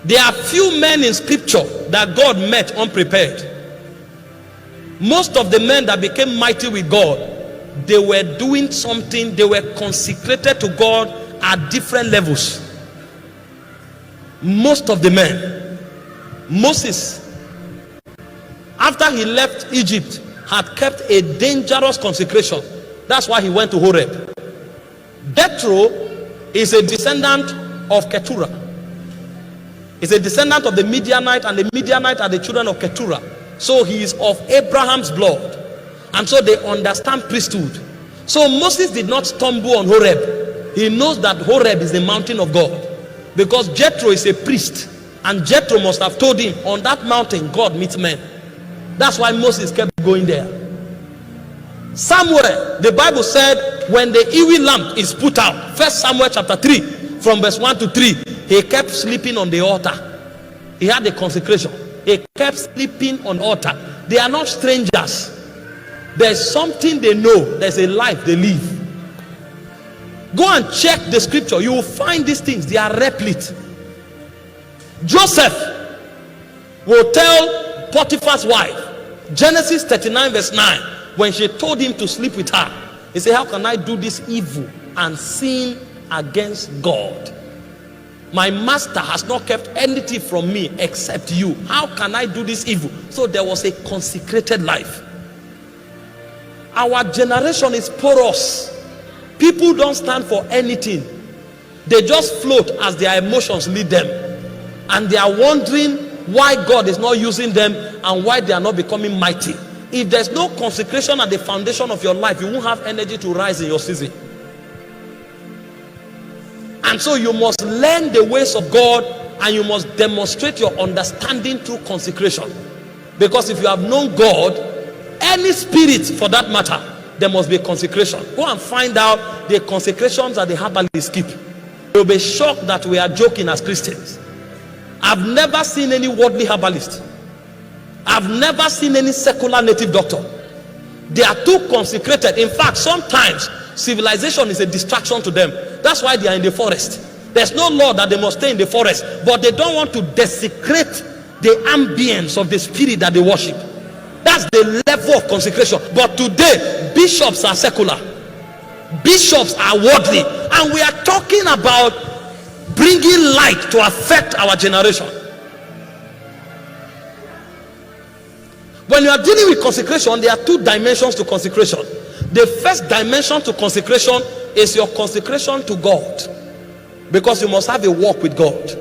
There are few men in scripture that God met unprepared. Most of the men that became mighty with God, they were doing something, they were consecrated to God at different levels. Most of the men. Moses, after he left Egypt, had kept a dangerous consecration. That's why he went to Horeb. Jethro is a descendant of Keturah. He's a descendant of the Midianite, and the Midianite are the children of Keturah. So he is of Abraham's blood, and so they understand priesthood. So Moses did not stumble on Horeb. He knows that Horeb is the mountain of God, because Jethro is a priest, and Jethro must have told him, on that mountain God meets men. That's why Moses kept going there. Samuel, the Bible said, when the Ewe lamp is put out, 1 Samuel chapter 3 from verse 1 to 3, he kept sleeping on the altar. He had a consecration. He kept sleeping on altar. They are not strangers. There's something they know. There's a life they live. Go and check the scripture. You will find these things. They are replete. Joseph will tell Potiphar's wife, Genesis 39 verse 9, when she told him to sleep with her, he said, how can I do this evil and sin against God? My master has not kept anything from me except you. How can I do this evil? So there was a consecrated life. Our generation is porous. People don't stand for anything. They just float as their emotions lead them, and they are wondering why God is not using them and why they are not becoming mighty. If there's no consecration at the foundation of your life, you won't have energy to rise in your season. And so you must learn the ways of God, and you must demonstrate your understanding through consecration. Because if you have known God, any spirit for that matter, there must be a consecration. Go and find out the consecrations that the herbalists keep. You'll be shocked that we are joking as Christians. I've never seen any worldly herbalist. I've never seen any secular native doctor. They are too consecrated. In fact, sometimes civilization is a distraction to them. That's why they are in the forest. There's no law that they must stay in the forest, but they don't want to desecrate the ambience of the spirit that they worship. That's the level of consecration. But today, bishops are secular. Bishops are worldly. And we are talking about bringing light to affect our generation. When you are dealing with consecration, there are two dimensions to consecration. The first dimension to consecration is your consecration to God, because you must have a walk with God.